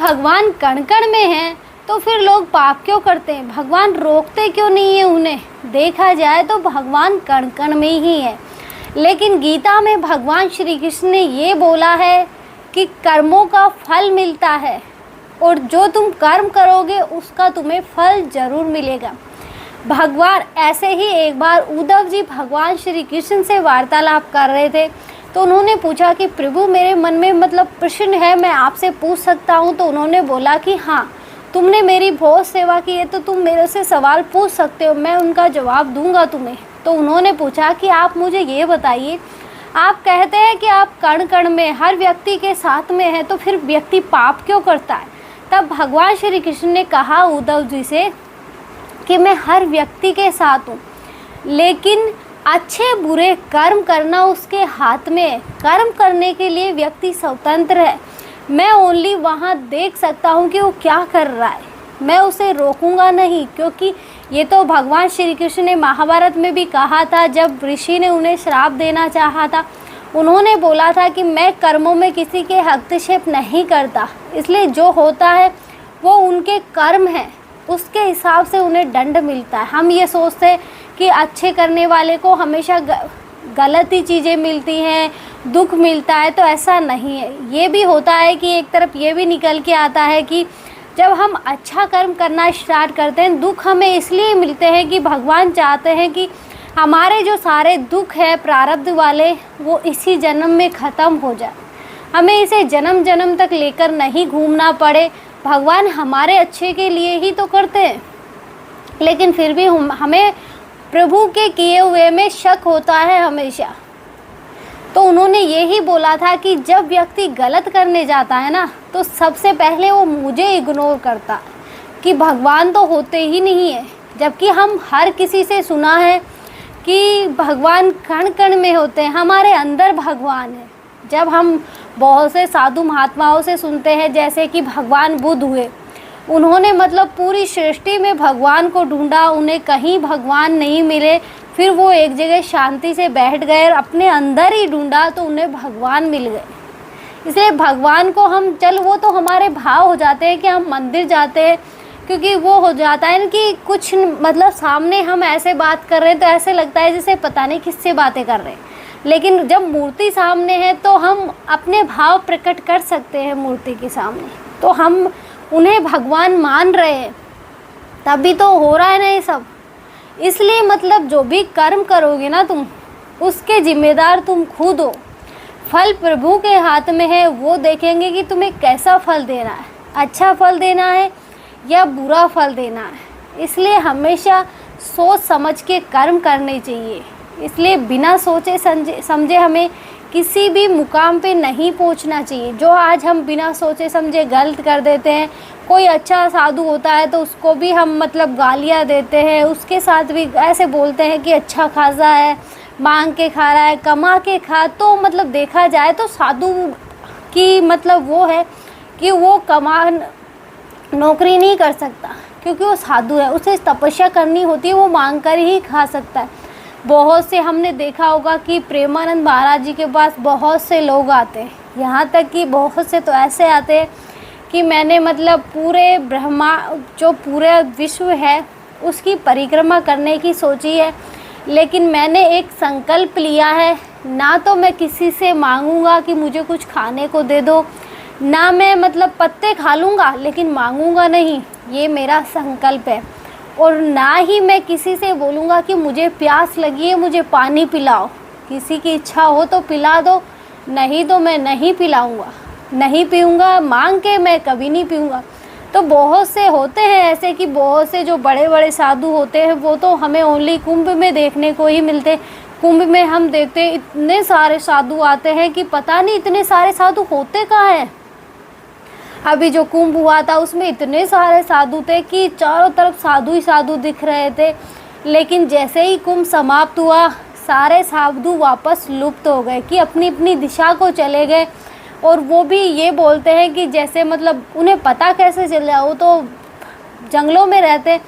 भगवान कण कण में हैं तो फिर लोग पाप क्यों करते हैं? भगवान रोकते क्यों नहीं है उन्हें? देखा जाए तो भगवान कण कण में ही है। लेकिन गीता में भगवान श्री कृष्ण ने ये बोला है कि कर्मों का फल मिलता है और जो तुम कर्म करोगे उसका तुम्हें फल जरूर मिलेगा। भगवान ऐसे ही एक बार उद्धव जी भगवान श्री कृष्ण से वार्तालाप कर रहे थे तो उन्होंने पूछा कि प्रभु मेरे मन में मतलब प्रश्न है, मैं आपसे पूछ सकता हूँ? तो उन्होंने बोला कि हाँ, तुमने मेरी बहुत सेवा की है तो तुम मेरे से सवाल पूछ सकते हो, मैं उनका जवाब दूंगा तुम्हें। तो उन्होंने पूछा कि आप मुझे ये बताइए, आप कहते हैं कि आप कण कण में हर व्यक्ति के साथ में हैं, तो फिर व्यक्ति पाप क्यों करता है? तब भगवान श्री कृष्ण ने कहा उद्धव जी से कि मैं हर व्यक्ति के साथ हूँ, लेकिन अच्छे बुरे कर्म करना उसके हाथ में है। कर्म करने के लिए व्यक्ति स्वतंत्र है। मैं ओनली वहाँ देख सकता हूँ कि वो क्या कर रहा है, मैं उसे रोकूंगा नहीं, क्योंकि ये तो भगवान श्री कृष्ण ने महाभारत में भी कहा था। जब ऋषि ने उन्हें श्राप देना चाहा था, उन्होंने बोला था कि मैं कर्मों में किसी के हस्तक्षेप नहीं करता, इसलिए जो होता है वो उनके कर्म हैं, उसके हिसाब से उन्हें दंड मिलता है। हम ये सोचते हैं कि अच्छे करने वाले को हमेशा गलत ही चीज़ें मिलती हैं, दुख मिलता है, तो ऐसा नहीं है। ये भी होता है कि एक तरफ ये भी निकल के आता है कि जब हम अच्छा कर्म करना स्टार्ट करते हैं, दुख हमें इसलिए मिलते हैं कि भगवान चाहते हैं कि हमारे जो सारे दुख है प्रारब्ध वाले वो इसी जन्म में ख़त्म हो जाए, हमें इसे जन्म जन्म तक लेकर नहीं घूमना पड़े। भगवान हमारे अच्छे के लिए ही तो करते हैं, लेकिन फिर भी हमें प्रभु के किए हुए में शक होता है हमेशा। तो उन्होंने यही बोला था कि जब व्यक्ति गलत करने जाता है ना, तो सबसे पहले वो मुझे इग्नोर करता है कि भगवान तो होते ही नहीं है, जबकि हम हर किसी से सुना है कि भगवान कण कण में होते हैं, हमारे अंदर भगवान है। जब हम बहुत से साधु महात्माओं से सुनते हैं, जैसे कि भगवान बुद्ध हुए, उन्होंने मतलब पूरी सृष्टि में भगवान को ढूंढा, उन्हें कहीं भगवान नहीं मिले, फिर वो एक जगह शांति से बैठ गए और अपने अंदर ही ढूंढा तो उन्हें भगवान मिल गए। इसलिए भगवान को हम वो तो हमारे भाव हो जाते हैं कि हम मंदिर जाते हैं, क्योंकि वो हो जाता है ना कि कुछ मतलब सामने हम ऐसे बात कर रहे हैं तो ऐसे लगता है जैसे पता नहीं किससे बातें कर रहे हैं, लेकिन जब मूर्ति सामने है तो हम अपने भाव प्रकट कर सकते हैं मूर्ति के सामने, तो हम उन्हें भगवान मान रहे हैं, तभी तो हो रहा है ना ये सब। इसलिए मतलब जो भी कर्म करोगे ना तुम, उसके जिम्मेदार तुम खुद हो। फल प्रभु के हाथ में है, वो देखेंगे कि तुम्हें कैसा फल देना है, अच्छा फल देना है या बुरा फल देना है। इसलिए हमेशा सोच समझ के कर्म करने चाहिए। इसलिए बिना सोचे समझे हमें किसी भी मुकाम पे नहीं पहुंचना चाहिए। जो आज हम बिना सोचे समझे गलत कर देते हैं, कोई अच्छा साधु होता है तो उसको भी हम मतलब गालियाँ देते हैं, उसके साथ भी ऐसे बोलते हैं कि अच्छा खासा है, मांग के खा रहा है, कमा के खा। तो मतलब देखा जाए तो साधु की मतलब वो है कि वो नौकरी नहीं कर सकता, क्योंकि वो साधु है, उसे तपस्या करनी होती है, वो मांग कर ही खा सकता है। बहुत से हमने देखा होगा कि प्रेमानंद महाराज जी के पास बहुत से लोग आते हैं, यहाँ तक कि बहुत से तो ऐसे आते हैं कि मैंने मतलब पूरे जो पूरे विश्व है उसकी परिक्रमा करने की सोची है, लेकिन मैंने एक संकल्प लिया है, ना तो मैं किसी से मांगूंगा कि मुझे कुछ खाने को दे दो, ना मैं मतलब पत्ते खा लूँगा लेकिन मांगूंगा नहीं, ये मेरा संकल्प है। और ना ही मैं किसी से बोलूँगा कि मुझे प्यास लगी है, मुझे पानी पिलाओ। किसी की इच्छा हो तो पिला दो, नहीं तो मैं नहीं पिलाऊँगा, नहीं पीऊँगा, मांग के मैं कभी नहीं पीऊँगा। तो बहुत से होते हैं ऐसे कि बहुत से जो बड़े बड़े साधु होते हैं वो तो हमें ओनली कुंभ में देखने को ही मिलते। कुंभ में हम देखते हैं इतने सारे साधु आते हैं कि पता नहीं इतने सारे साधु होते कहाँ हैं। अभी जो कुंभ हुआ था उसमें इतने सारे साधु थे कि चारों तरफ साधु ही साधु दिख रहे थे, लेकिन जैसे ही कुंभ समाप्त हुआ सारे साधु वापस लुप्त हो गए कि अपनी अपनी दिशा को चले गए। और वो भी ये बोलते हैं कि जैसे मतलब उन्हें पता कैसे चल जाए, वो तो जंगलों में रहते,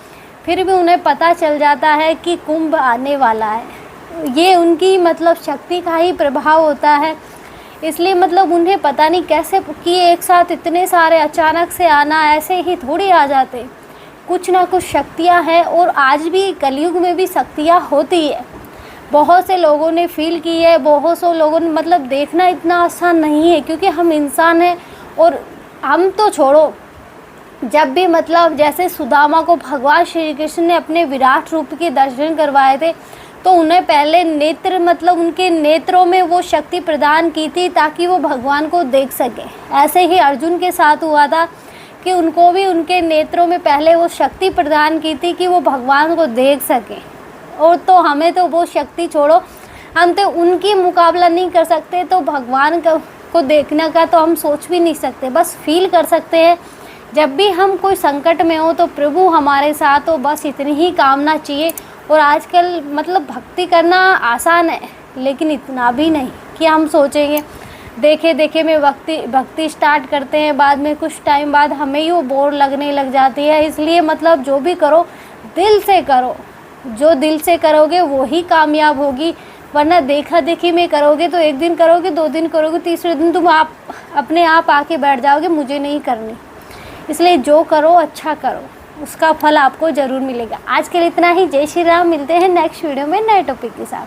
फिर भी उन्हें पता चल जाता है कि कुंभ आने वाला है। ये उनकी मतलब शक्ति का ही प्रभाव होता है। इसलिए मतलब उन्हें पता नहीं कैसे कि एक साथ इतने सारे अचानक से आना, ऐसे ही थोड़ी आ जाते। कुछ ना कुछ शक्तियाँ हैं और आज भी कलयुग में भी शक्तियाँ होती है। बहुत से लोगों ने फील की है, बहुत से लोगों ने मतलब देखना इतना आसान नहीं है, क्योंकि हम इंसान हैं। और हम तो छोड़ो, जब भी मतलब जैसे सुदामा को भगवान श्री कृष्ण ने अपने विराट रूप के दर्शन करवाए थे, तो उन्हें पहले नेत्र मतलब उनके नेत्रों में वो शक्ति प्रदान की थी ताकि वो भगवान को देख सके। ऐसे ही अर्जुन के साथ हुआ था कि उनको भी उनके नेत्रों में पहले वो शक्ति प्रदान की थी कि वो भगवान को देख सके। और तो हमें तो वो शक्ति छोड़ो, हम तो उनकी मुकाबला नहीं कर सकते, तो भगवान को देखने का तो हम सोच भी नहीं सकते, बस फील कर सकते हैं। जब भी हम कोई संकट में हो तो प्रभु हमारे साथ हो, बस इतनी ही कामना चाहिए। और आजकल मतलब भक्ति करना आसान है, लेकिन इतना भी नहीं कि हम सोचेंगे देखे देखे में भक्ति स्टार्ट करते हैं, बाद में कुछ टाइम बाद हमें ही वो बोर लगने लग जाती है। इसलिए मतलब जो भी करो दिल से करो, जो दिल से करोगे वो ही कामयाब होगी। वरना देखा देखी में करोगे तो एक दिन करोगे, 2 दिन करोगे, तीसरे दिन तुम अपने आप आके बैठ जाओगे मुझे नहीं करनी। इसलिए जो करो अच्छा करो, उसका फल आपको ज़रूर मिलेगा। आज के लिए इतना ही। जय श्री राम। मिलते हैं नेक्स्ट वीडियो में नए टॉपिक के साथ।